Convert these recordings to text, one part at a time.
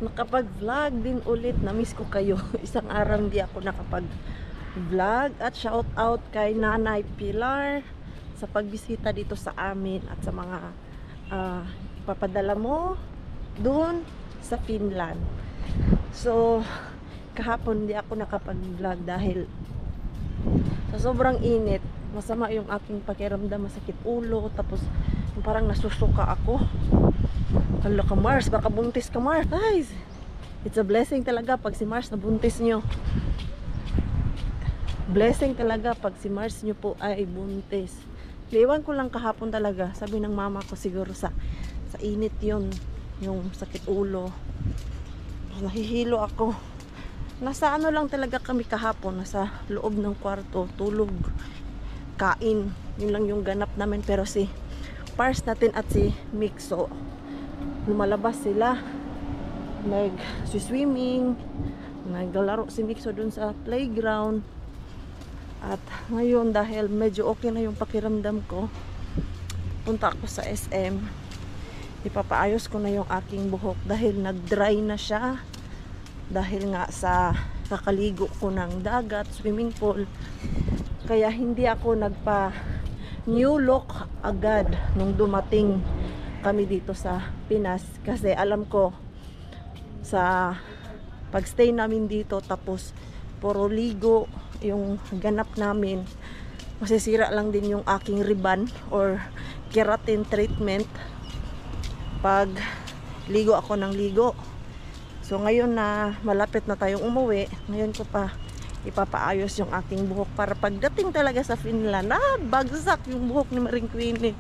Nakapag-vlog din ulit. Na-miss ko kayo. Isang araw hindi ako nakapag-vlog. At shout out kay Nanay Pilar sa pagbisita dito sa amin at sa mga ipapadala mo doon sa Finland. So, kahapon hindi ako nakapag-vlog dahil sa sobrang init. Masama yung aking pakiramdam, masakit ulo, tapos parang nasusuka ako. Hala ka Mars, baka buntis ka Mars. Guys, it's a blessing talaga pag si Mars nabuntis nyo. Blessing talaga pag si Mars nyo po ay buntis. Iwan ko lang kahapon talaga. Sabi ng mama ko siguro sa init yon, yung sakit ulo. Nahihilo ako. Nasa ano lang talaga kami kahapon, nasa loob ng kwarto, tulog, kain. Yun lang yung ganap namin. Pero si Pars natin at si Mixo, lumalabas sila, nag-swimming, naglalaro si Mixo dun sa playground. At ngayon dahil medyo okay na yung pakiramdam ko, punta ako sa SM. Ipapaayos ko na yung aking buhok dahil nag-dry na siya dahil nga sa kakaligo ko ng dagat, swimming pool. Kaya hindi ako nagpa new look agad nung dumating kami dito sa Pinas, kasi alam ko sa pagstay namin dito tapos puro ligo yung ganap namin, masisira lang din yung aking ribbon or keratin treatment pag ligo ako ng ligo. So ngayon na malapit na tayong umuwi, ngayon ko pa ipapaayos yung aking buhok para pagdating talaga sa Finland, bagsak yung buhok ni Maring Queenie.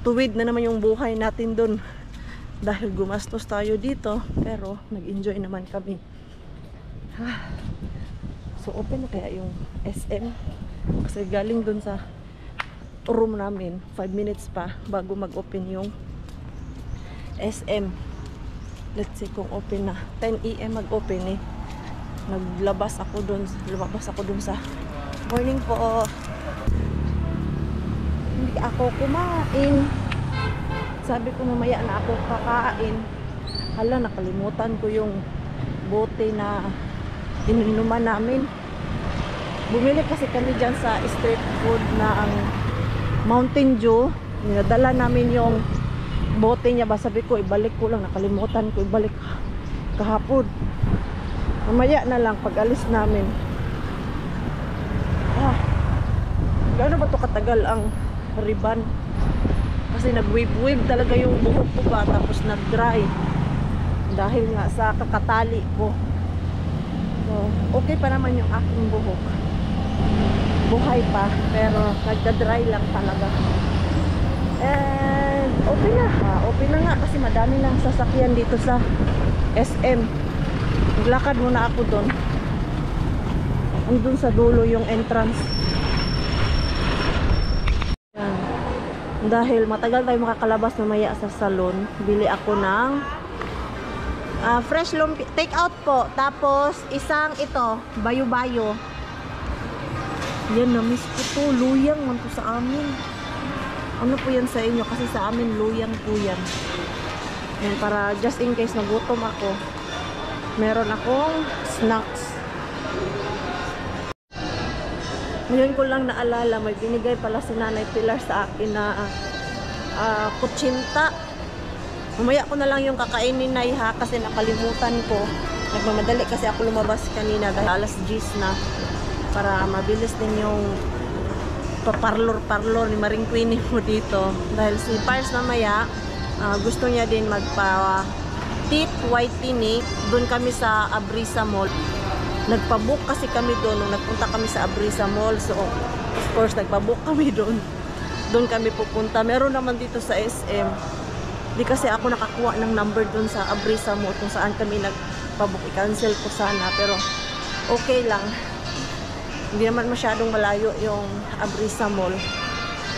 Tuwid na naman yung buhay natin dun dahil gumastos tayo dito, pero nag-enjoy naman kami. So open na kaya yung SM kasi galing dun sa room namin 5 minutes pa bago mag-open yung SM. Let's see kung open na. 10 AM mag-open eh. Lumabas ako dun sa morning po. Hindi ako kumain. Sabi ko mamaya na ako kakain. Hala, nakalimutan ko yung bote na ininuman namin. Bumili kasi kami dyan sa street food na ang Mountain Dew. Ninadala namin yung bote niya ba, sabi ko ibalik ko lang, nakalimutan ko ibalik kahapon. Mamaya na lang pag alis namin. Gaano ba to katagal ang ribbon? Kasi nag-wave-wave talaga yung buhok ko ba, tapos nag-dry dahil nga sa kakatali ko. So okay pa naman yung aking buhok, buhay pa, pero nagda-dry lang talaga. And open na nga kasi madami ng sasakyan dito sa SM. Naglakad muna ako doon. Andun sa dulo yung entrance. Yan. Dahil matagal tayo makakalabas mamaya sa salon, bili ako ng fresh lumpia, take out po, tapos isang ito, bayo-bayo. Yan, na-miss ko to. Luyang man to sa amin. Ano po yan sa inyo? Kasi sa amin luyang po yan. Yan, para just in case nagutom ako, meron akong snacks. Ngayon ko lang naalala, may binigay pala si Nanay Pilar sa akin na kutsinta. Mamaya ko na lang yung kakainin na iha kasi nakalimutan ko. Nagmamadali kasi ako lumabas kanina dahil alas 10 na, para mabilis din yung paparlor-parlor ni Maring Queenie mo dito. Dahil si Pars mamaya gusto niya din magpa teeth whitening. Doon kami sa Abrisa Mall. Nagpabook kasi kami doon nung nagpunta kami sa Abrisa Mall. So of course nagpabook kami doon. Doon kami pupunta. Meron naman dito sa SM. Di kasi ako nakakuha ng number doon sa Abrisa Mall kung saan kami nagpabook. I-cancel ko sana, pero okay lang. Hindi naman masyadong malayo yung Abrisa Mall.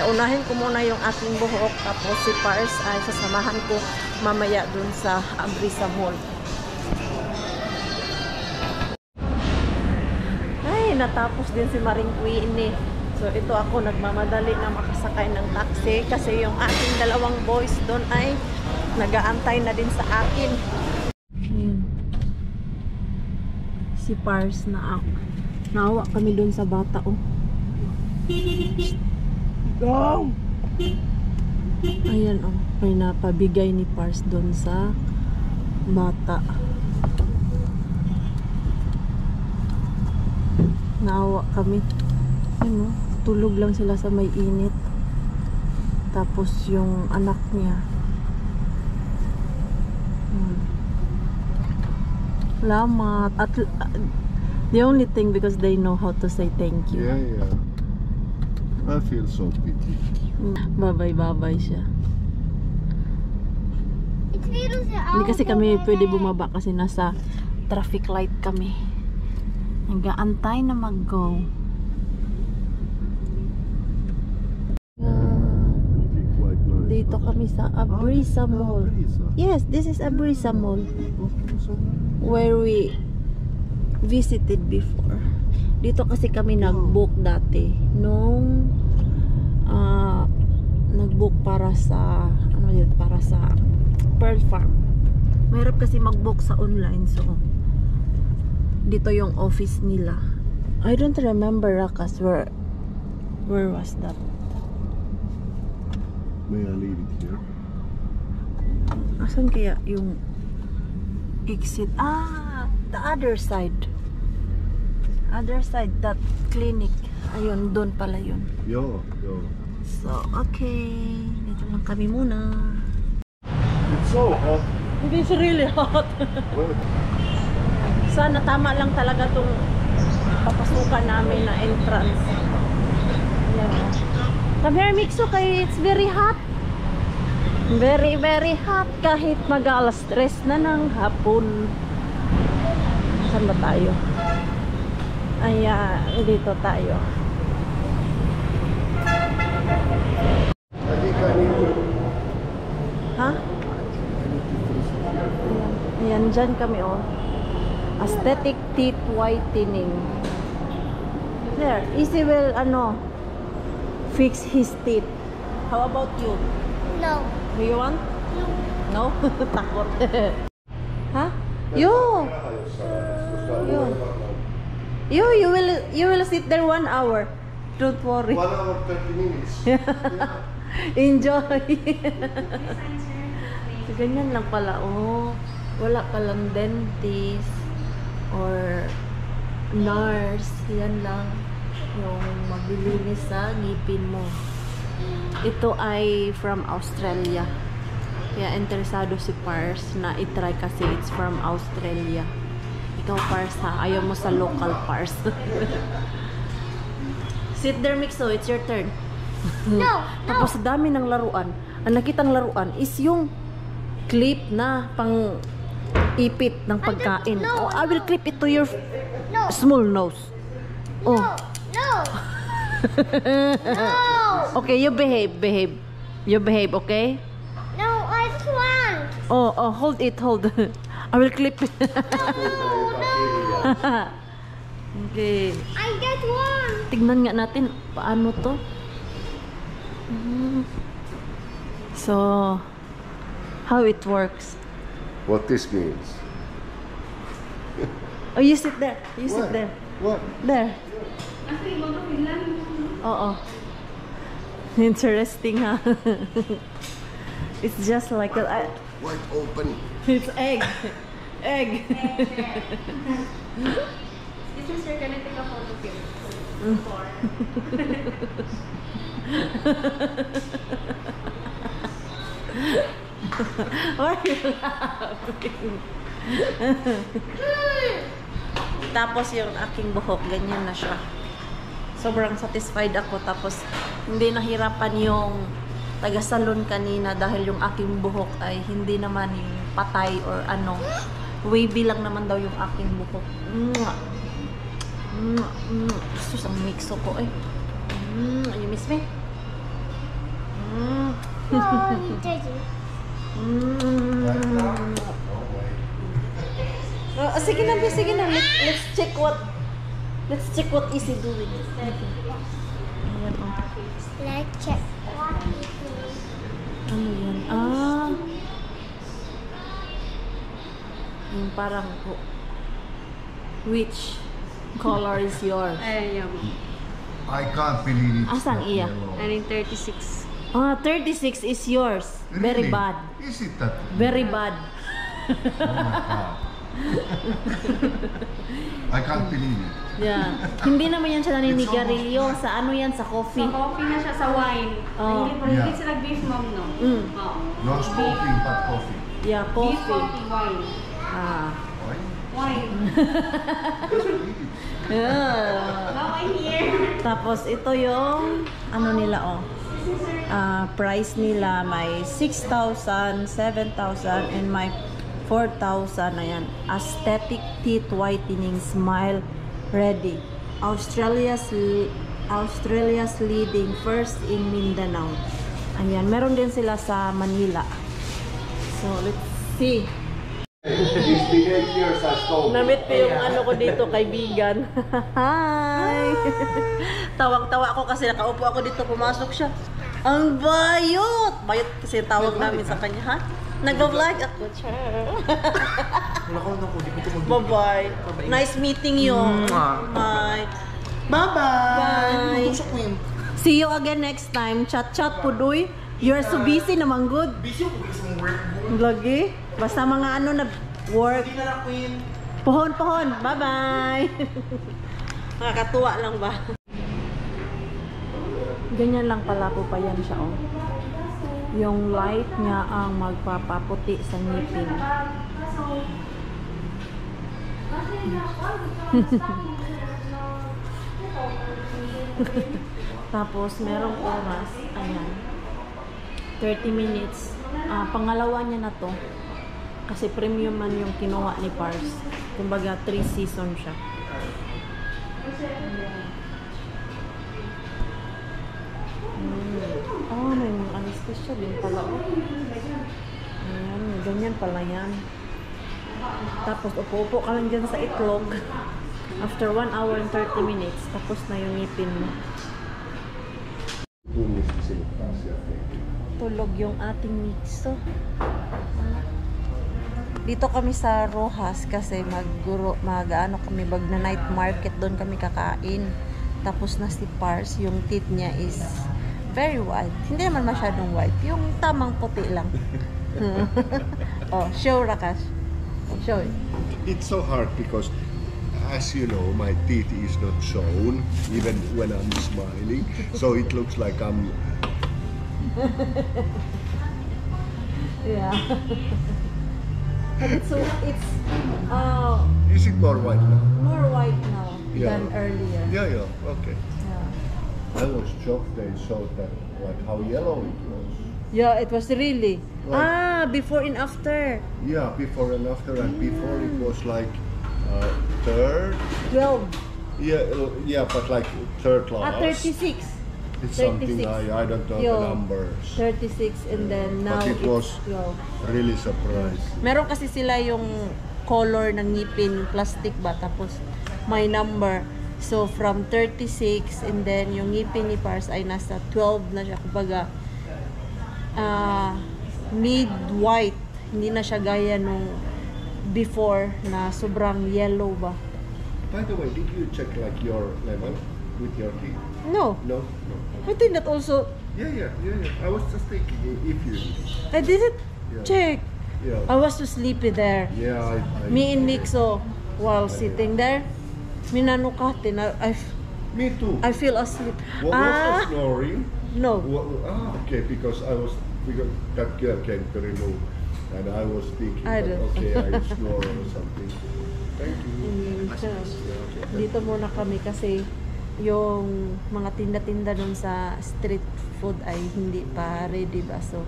Unahin ko muna yung aking buhok, tapos si Pars ay sasamahan ko mamaya dun sa Abrisa Mall. Ay, natapos din si Maring Queenie. So ito ako nagmamadali na makasakay ng taxi kasi yung ating dalawang boys doon ay nag-aantay na din sa akin. Ayan. Si Pars na ako. Naawa kami doon sa bata, oh. Go! Ayan, oh. May napabigay ni Pars doon sa bata. Naawa kami. Ano, tulog lang sila sa may init. Tapos yung anak niya. Salamat. At the only thing because they know how to say thank you. Yeah, yeah. I feel so pity. Babay siya. Hindi kasi kami pwede bumaba kasi nasa traffic light kami. Nag-aantay na mag-go. Looking quite nice. Dito kami sa Abrisa Mall. Abrisa. Yes, this is Abrisa Mall Okay, so where we visited before. Dito kasi kami nag-book dati nung nag-book para sa ano yun, para sa Pearl Farm. Mahirap kasi mag-book sa online, so dito yung office nila. I don't remember, Rakas, where was that? may I leave it here? Asan kaya yung exit? Ah, the other side. Other side, that clinic. Ayun, doon pala yun. Yo. So, okay. Dito lang kami muna. It's so hot. It's really hot. Well, Sana tama lang talaga tong papasukan namin na entrance. Yeah. Come here, Mixo, kay it's very hot. Very, very hot. Kahit mag-alas 3 na ng hapon. Saan ba tayo? Ayan, dito tayo. I think I need to. Ha? Ayan, dyan kami, oh. Aesthetic teeth whitening. There, Easy will, fix his teeth. How about you? No. Do you want? No? Takot. Ha? You! You will sit there 1 hour. Don't worry. 1 hour 30 minutes. Enjoy. So, ganyan lang pala, oh. Wala palang dentist or nurse. Yan lang yung maglilinis sa ngipin mo. Ito ay from Australia. Kaya interesado si Pars na itry kasi it's from Australia. Ikaw, Pars, ha? Ayaw mo sa local Pars. Sit there, Mixo. It's your turn. No. Tapos sa dami ng laruan. Ang nakitang laruan is yung clip na pang ipit ng pagkain. No, Oh, I will clip it to your No. small nose. Oh. No. No. Okay, you behave. You behave, okay? No, I just want. Oh, hold it. I will clip it. Okay. I get one. Tignan nga natin paano to. So, how it works. What this means? Oh, you sit there. You sit What? there. What? There. Oo. Interesting, ha? It's just like a... Wide open. It's egg. Egg. This is your gonna take a photo of you. Why are you laughing? Tapos yung aking buhok, ganyan na siya. Sobrang satisfied ako. Tapos hindi nahirapan yung taga-salon kanina dahil yung aking buhok ay hindi naman yung patay or ano. Wavy lang naman daw yung aking buhok. Sus, ang mixo ko eh. You miss me? Oh, Daddy. Sige na. Let's check what Easy doing. yan, oh. Let's check what it is. Ano yan? Ah. Yung parang, which color is yours? Ayan, yan. I can't believe it's Asan not iya? yellow. Ano yung 36? Ah, 36 is yours. Very Really? bad. Is it that? Very bad. Oh my God. I can't believe it. Yeah. Hindi naman yan siya naninigarilyo. Sa ano yan? Sa Sa coffee. coffee na siya, sa wine. Oh. Hindi Yeah. sila beef mom, no? Mm. Oh. No smoking, but coffee. Yeah, Beef coffee. coffee, wine. Ah. Why? Wine. Yeah. Now I'm here. Tapos ito yung ano nila, oh. Price nila may 6,000, 7,000 and may 4,000. Ayan. Aesthetic Teeth Whitening Smile Ready. Australia's leading first in Mindanao. Ayan. Meron din sila sa Manila. So, let's see. These behaviors are so Namit ko yung ano ko dito, kaibigan. Hi! Tawang-tawa ako kasi nakaupo ako dito, pumasok siya. Ang bayot! Bayot kasi tawag namin sa kanya, ha? Nagba-vlog ako, char. Bye-bye. Nice meeting you. Bye. Bye-bye. See you again next time. Chat-chat po, Duy. You're so busy naman, good. Busy ako sa work mo. Lagi. Basta mga ano na work. Hindi na lang, Queen. Pohon. Bye-bye. Nakakatuwa lang ba? Ganyan lang pala po pa yan siya, oh. Yung light niya ang magpapaputi sa ngipin. Tapos, merong oras. Ayan. 30 minutes. Pangalawa niya na to. Kasi premium man yung kinuha ni Pars. Kumbaga, 3 season siya. Oh, may mga anesthesia din pala. Ayan, ganyan pala yan. Tapos, upo-upo ka lang dyan sa itlog. After 1 hour and 30 minutes, tapos na yung ngipin mo. Tulog yung ating mixo. Dito kami sa Rojas kasi mag-ano kami, na night market, doon kami kakain. Tapos na si Pars, yung teeth niya is very white. Hindi naman masyadong white, yung tamang puti lang. Oh, show Rakash. Show it. It's so hard because, as you know, my teeth is not shown even when I'm smiling, so it looks like I'm. Yeah. But it's Is it more white now? more white now Yeah. than earlier. Yeah, okay. Yeah. I was shocked they showed that, like how yellow it was. Yeah, it was really. Right. Before and after. Yeah, before and after, and before it was like third. 12. Yeah, but like third class. 36. It's something 36. I don't know Yo. the numbers. 36 and then now But it it's was 12. really surprised. Meron kasi sila yung color ng ngipin, yung plastic ba, tapos may number. So from 36 and then yung ngipin ni Pars ay nasa 12 na siya. Kumbaga, mid-white. Hindi na siya gaya nung before na sobrang yellow ba. By the way, did you check like your level with your teeth? No. No. I think that also, Yeah. I was just thinking if you. I didn't Yeah. check. Yeah. I was too sleepy there. Yeah. Me and Nixo, while sitting there, minanukatin. Me too. I feel asleep. What was the snoring? No. Okay, because that girl came to remove, and I was thinking, I that, don't- okay, I snore or something. Thank you. Dito muna kami kasi yung mga tinda-tinda dun sa street food ay hindi pa ready ba. So,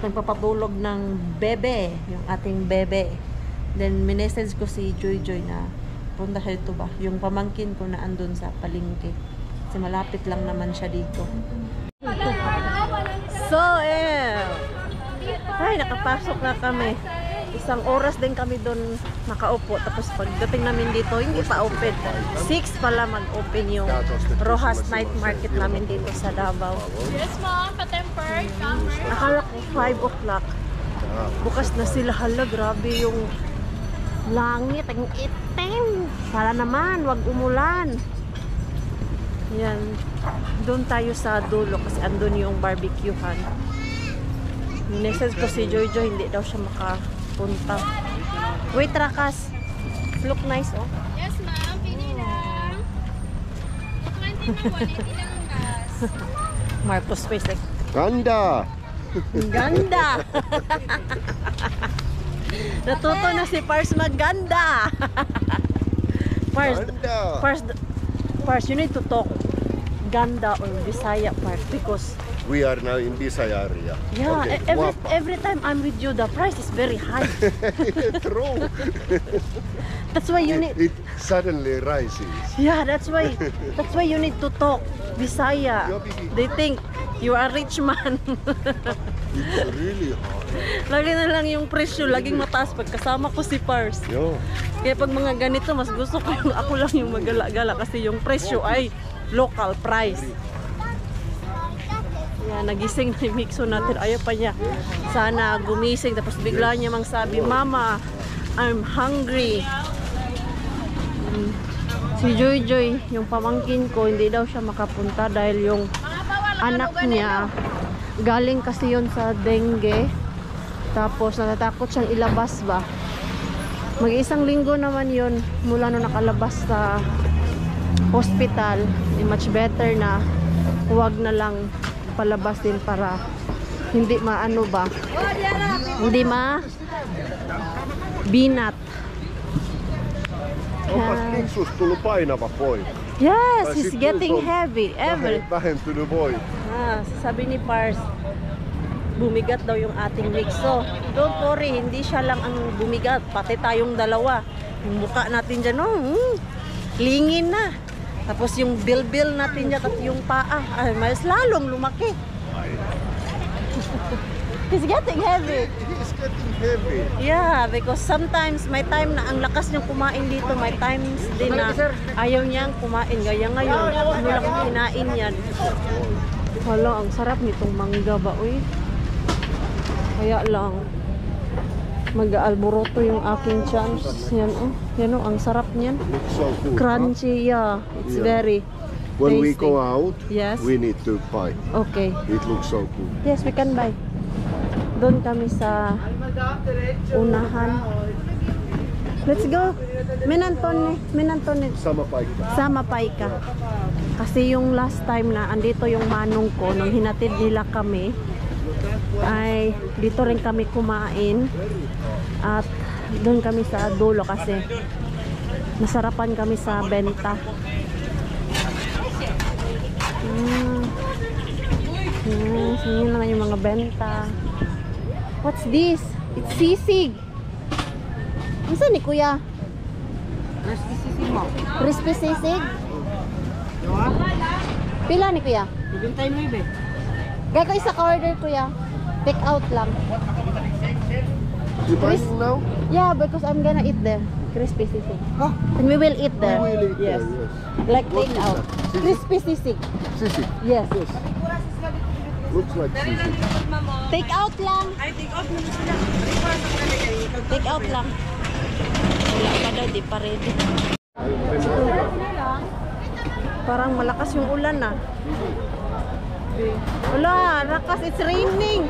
nagpapatulog ng bebe, yung ating bebe. Then, minessage ko si Joy na punta siya dito ba. Yung pamangkin ko na andun sa palengke. Kasi malapit lang naman siya dito. So, ay, nakapasok na kami. isang oras din kami doon nakaupo. Tapos pagdating namin dito, hindi pa open. 6 pala mag-open yung Rojas Night Market namin dito sa Davao. Yes, mom. Pa-tempered. Camera. Akala ko 5 o'clock. Bukas na sila. Hala, grabe yung langit. Ang itim. Para naman, wag umulan. Yan. Doon tayo sa dulo kasi andun yung barbecuehan. Message ko si Jojo, hindi daw siya makapunta. Wait, Rakas. Look nice, oh. Yes, ma'am. Pili lang. 20 na 180 lang ang gas. Marcos face like, Ganda! ang ganda! Natuto na si Pars magganda! Ganda! Pars, you need to talk ganda or Bisaya, Pars, because We are now in Bisaya area. yeah, Okay, every time I'm with you, the price is very high. True. That's why you need, It suddenly rises. yeah, that's why you need to talk Bisaya. They think you are rich man. It's really hard. Lagi na lang yung presyo, laging mataas pag kasama ko si Pars. Yo. Kaya pag mga ganito, mas gusto ko yung ako lang yung magala-gala kasi yung presyo ay local price. Yan, nagising na yung mixo natin. Ayaw pa niya. Sana gumising. Tapos bigla niya mang sabi, Mama, I'm hungry. Si Joy Joy, yung pamangkin ko, hindi daw siya makapunta dahil yung anak niya, galing kasi yun sa dengue. Tapos natatakot siyang ilabas ba. Mag-isang linggo naman yun mula nung nakalabas sa hospital. Much better na huwag na lang palabas din para hindi maano ba, hindi binat. Onpas Kiksus tullut painava poika? Yes, Tai he's sit getting Wilson heavy. Vähentynyt voima. Sabi ni Pars, bumigat daw yung ating mixo. Don't worry, hindi siya lang ang bumigat, pati tayong dalawa. Yung mukha natin dyan, lingin na. Tapos yung bilbil natin dyan at yung paa, ay, mas lalong lumaki. He's getting heavy. He's getting heavy. Yeah, because sometimes may time na ang lakas niyang kumain dito, may times din na ayaw niyang kumain. Gaya ngayon, ano lang ang kinain yan. Wala, ang sarap nitong mangga ba, uy. Kaya lang, mag-alboroto yung aking chance. Yan ang sarap niyan. Looks so good. Crunchy, yeah. It's very When we tasty. go out, Yes. we need to buy. Okay. It looks so good. Yes, we can buy. Doon kami sa unahan. Let's go. Minantone. Sama paikka. Sama paika. Kasi yung last time na andito yung manong ko, nung hinatid nila kami, ay dito rin kami kumain. At doon kami sa dulo kasi nasarapan kami sa benta. Yes, yun naman yung mga benta. What's this? It's sisig. Ano ni kuya? Crispy sisig mo. Crispy sisig? Diba? Pila ni kuya? 79. Gaya ko isa ka-order kuya. Take out lang. You buying now? Yeah, because I'm gonna eat there. Crispy sisig. Huh? And we will eat there. We will eat yes. there, yes. Like What take is out. that? Sisig? Crispy sisig. Sisig. Yes. Yes. Looks like sisig. Take out lang. Ay, take out mo na sila. Take out lang. Wala pa daw, di pa ready. Parang malakas yung ulan na. Wala, Rakas, it's raining.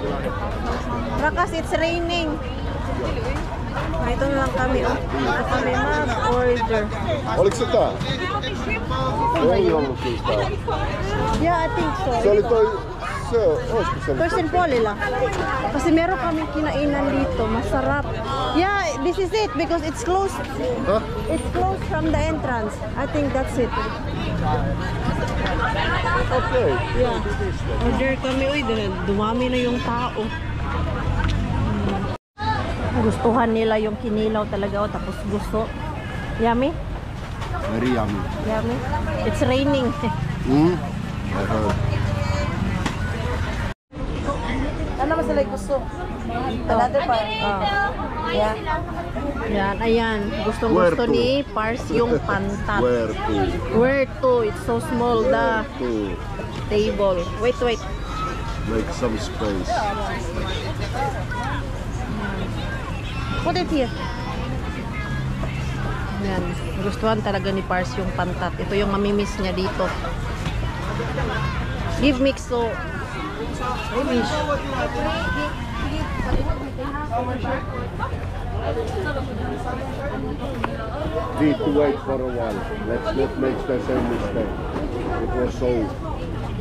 Rakas, it's raining. Ito na lang kami, oh. Ito kami mag-order. Oliko se tää? Ei ollut kyllä tää. Yeah, I think so. Se oli toi... Se, olisiko se First and Polly lang. Kasi meron kami kinainan dito, masarap. Yeah, this is it because it's closed. Huh? It's closed from the entrance. I think that's it. Okay. Yeah. Order kami, uy, dumami na yung tao. Gustuhan nila yung kinilaw talaga, oh, tapos gusto. Yummy? Very yummy. Yummy? It's raining. I heard. Ano mas like gusto. Another part. Yeah. Yan, ayan. Gustong-gusto Where to? ni Pars yung pantat. Where to? Where to? It's so small, the To table. Wait. make some space. Put it here. Yan. Gustuhan talaga ni Pars yung pantat. Ito yung mamimiss niya dito. Give mix so. Finish. Need to wait for a while. Let's not make the same mistake. It was so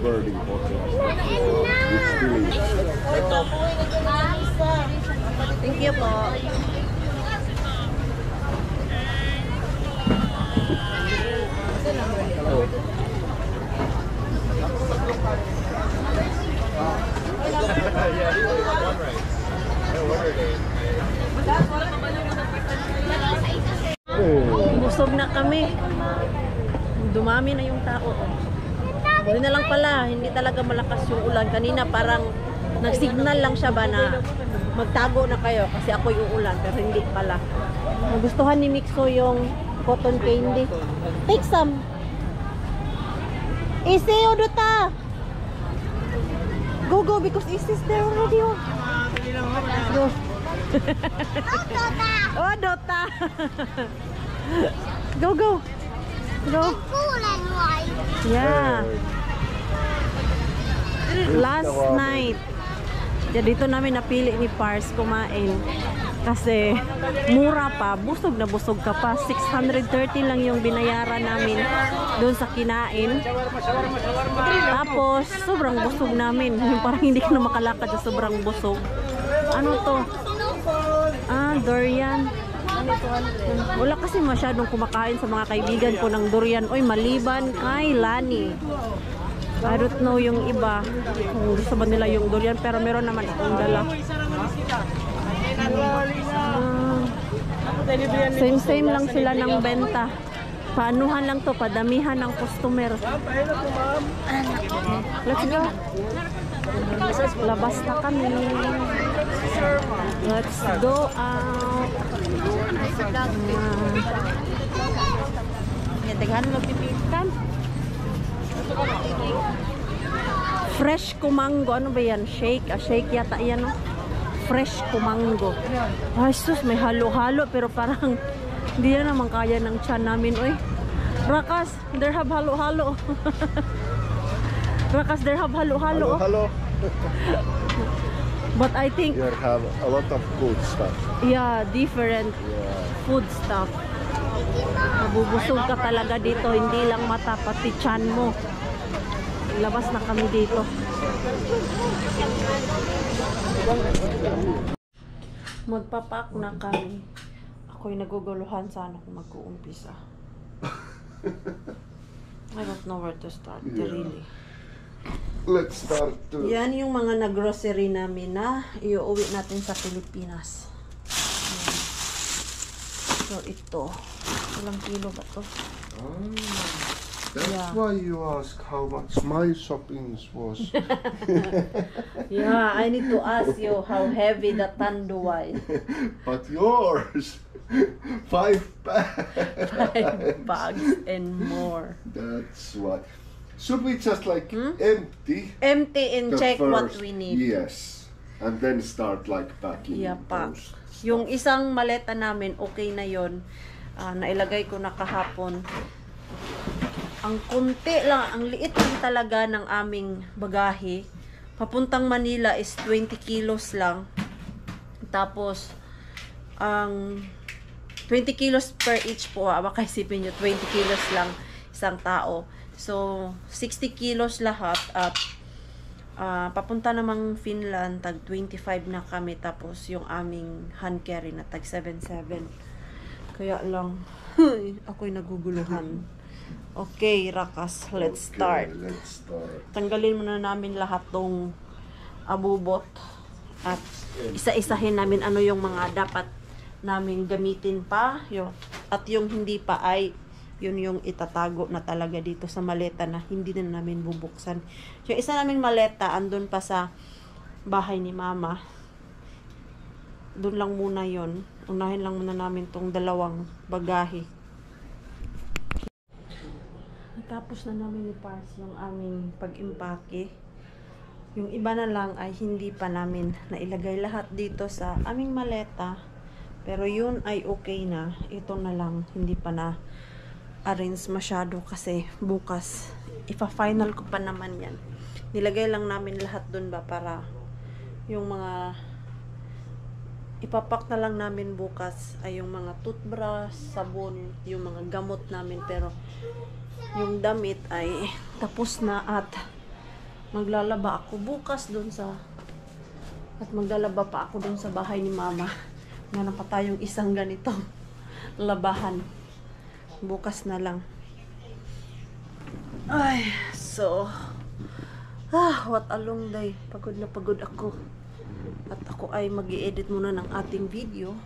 burning hot. It's still is. Thank you po. Busog na kami. Dumami na yung tao. Buti na lang pala, hindi talaga malakas yung ulan. Kanina parang nag-signal lang siya ba na magtago na kayo kasi ako'y uulan, pero hindi pala. Nagustuhan ni Mixo yung cotton candy. Take some. Isi, Odota! Go, because Isi's there already. Oh. Go. Oh, Dota! Go. Cool and white. Yeah. Last night, dito namin napili ni Pars kumain. Kasi mura pa, busog na busog ka pa. 630 lang yung binayaran namin doon sa kinain. Tapos, sobrang busog namin. Yung parang hindi ka na makalakad sa sobrang busog. Ano to? Durian. Wala kasi masyadong kumakain sa mga kaibigan ko ng durian. Oy, maliban kay Lani. I don't know yung iba kung gusto ba nila yung durian, pero meron naman akong dala. Same lang sila ng benta. Paanuhan lang to, padamihan ng customer. Let's go. Labas na kami. Let's go out. Teghan mo pipitan. Fresh kumango. Ano ba yan? Shake. Shake yata yan. No? Fresh kumango. Ay sus, may halo-halo pero parang hindi na naman kaya ng tiyan namin. Uy. Rakas, there have halo-halo. Rakas, there have halo-halo. Hello. But I think You have a lot of good stuff. yeah, different food stuff. Mabubusog ka talaga dito, hindi lang mata, pati tiyan mo. Labas na kami dito. Magpapak na kami. Ako'y naguguluhan sana kung mag-uumpisa. I don't know where to start, really. Let's start to... Yan yung mga nag-grocery namin na iuwi natin sa Pilipinas. Yan. So, ito. Ilang kilo ba to? That's why you ask how much my shoppings was. Yeah, I need to ask you how heavy the tanduay. But yours, 5 bags. 5 bags and more. That's why. Should we just like empty Empty and the check what first- we need. Yes, and then start like packing. Yeah, pack. those stuff. Yung isang maleta namin, okay na yon. Nailagay ko na kahapon. Ang kunti lang, ang liit lang talaga ng aming bagahe. Papuntang Manila is 20 kilos lang. Tapos, ang 20 kilos per each po. Baka isipin nyo, 20 kilos lang isang tao. So, 60 kilos lahat at papunta namang Finland, tag 25 na kami. Tapos, yung aming hand carry na tag 77. Kaya lang, ako'y naguguluhan. Okay, Rakas, let's start. Let's start. Tanggalin muna namin lahat tong abubot at isa-isahin namin ano yung mga dapat namin gamitin pa. At yung hindi pa ay yun yung itatago na talaga dito sa maleta na hindi na namin bubuksan. Yung isa naming maleta andun pa sa bahay ni Mama. Doon lang muna yon. Unahin lang muna namin tong dalawang bagahe. Natapos na namin ni Pars yung aming pag-impake. Yung iba na lang ay hindi pa namin nailagay lahat dito sa aming maleta. Pero yun ay okay na. Ito na lang, hindi pa na arrange masyado kasi bukas ipa-final ko pa naman yan. Nilagay lang namin lahat dun ba para yung mga ipapak na lang namin bukas ay yung mga toothbrush, sabon, yung mga gamot namin. Pero yung damit ay tapos na at maglalaba ako bukas dun sa at maglalaba pa ako dun sa bahay ni Mama. Meron pa tayong isang ganitong labahan. Bukas na lang. Ay, so what a long day. Pagod na pagod ako. At ako ay mag-i-edit muna ng ating video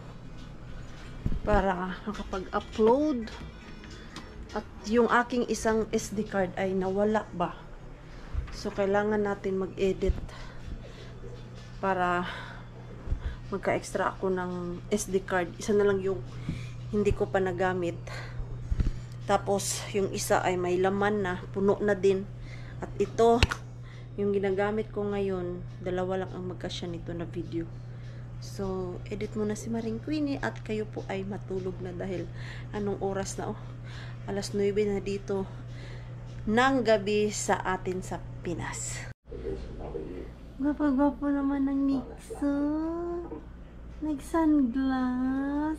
para makapag-upload. At yung aking isang SD card ay nawala ba. So kailangan natin mag-edit para magka-extra ako ng SD card. Isa na lang yung hindi ko pa nagamit. Tapos yung isa ay may laman na, puno na din. At ito, yung ginagamit ko ngayon, dalawa lang ang magkasya nito na video. So, edit muna si Maring Queenie at kayo po ay matulog na dahil anong oras na? Alas 9 na dito ng gabi sa atin sa Pinas. Gwapo-gwapo naman ng Nixon. Nag-sunglass.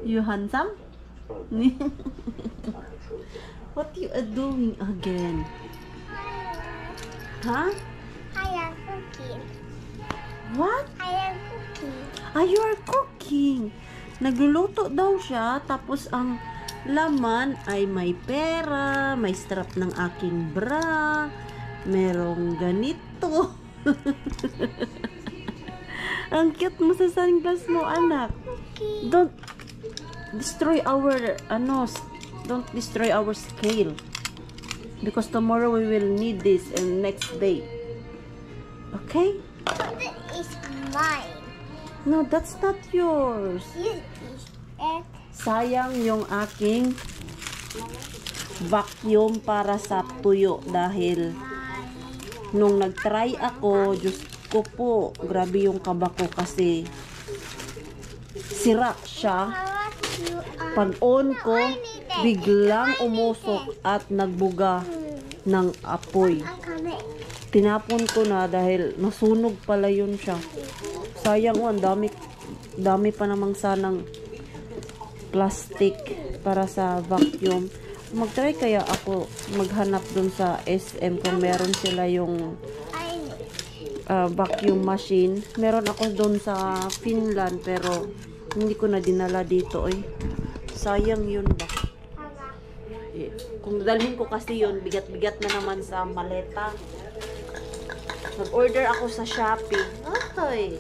You handsome? What you are doing again? Huh? I am cooking. What? I am cooking. You are cooking. Nagluluto daw siya, tapos ang laman ay may pera, may strap ng aking bra, merong ganito. Ang cute mo sa sunglass mo, anak. Don't destroy our don't destroy our scale, because tomorrow we will need this and next day. Okay? That is mine. No, that's not yours. This is it. Sayang yung aking vacuum para sa tuyo dahil nung nag-try ako, Diyos ko po, grabe yung kaba ko kasi sira siya. Pag on ko, biglang umusok at nagbuga ng apoy. Tinapon ko na dahil nasunog pala yun siya. Sayang, ang dami pa namang sanang plastic para sa vacuum. Mag-try kaya ako maghanap dun sa SM kung meron sila yung vacuum machine. Meron ako dun sa Finland pero hindi ko na dinala dito. Sayang yun ba? Kung dalhin ko kasi yun, bigat-bigat na naman sa maleta. Nag-order ako sa Shopee. Ay,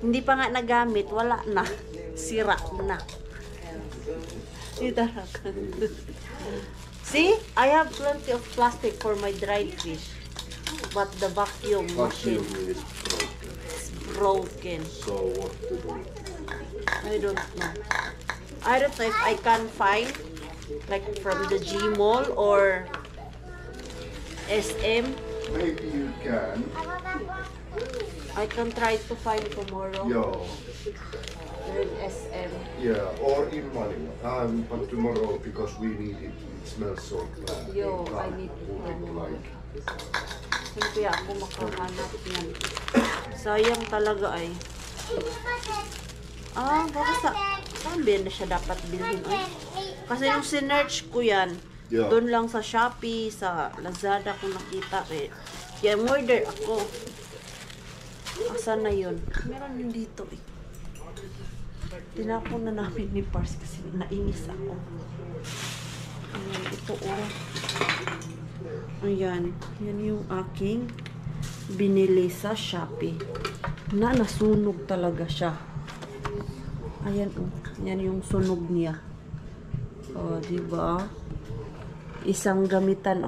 hindi pa nga nagamit, wala na. Sira na. See, I have plenty of plastic for my dried fish, but the vacuum machine is is broken. So what to do? I don't know. I don't know if I can find like from the Gmall or SM. Maybe you can. I can try to find tomorrow in SM. Yeah, or in Manila. But tomorrow because we need it. It smells so bad. Yo, We I can't need put to it like. Hindi ako makahanap yan. Sayang talaga ay. Baka saan ba na siya dapat bilhin ay? Kasi yung sinearch ko yan, Yeah. doon lang sa Shopee, sa Lazada ko nakita eh. Kaya order ako. Asan na yun? Meron yun dito eh. Tinapon na namin ni Pars kasi nainis ako. Ayan, ito Ayan. Yan yung aking binili sa Shopee. Nasunog talaga siya. Ayan Yan yung sunog niya. Diba? Isang gamitan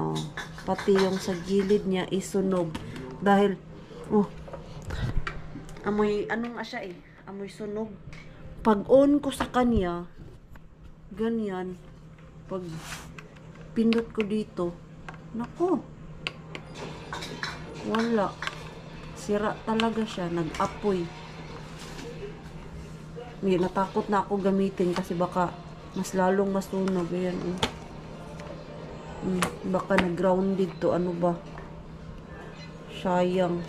pati yung sa gilid niya isunog. Dahil, amoy, ano nga siya amoy sunog. Pag on ko sa kanya, ganyan, pag pindot ko dito, nako, wala. Sira talaga siya, nag-apoy. Hindi, natakot na ako gamitin kasi baka mas lalong masunog. Ayan, baka nag-grounded to, ano ba? Sayang.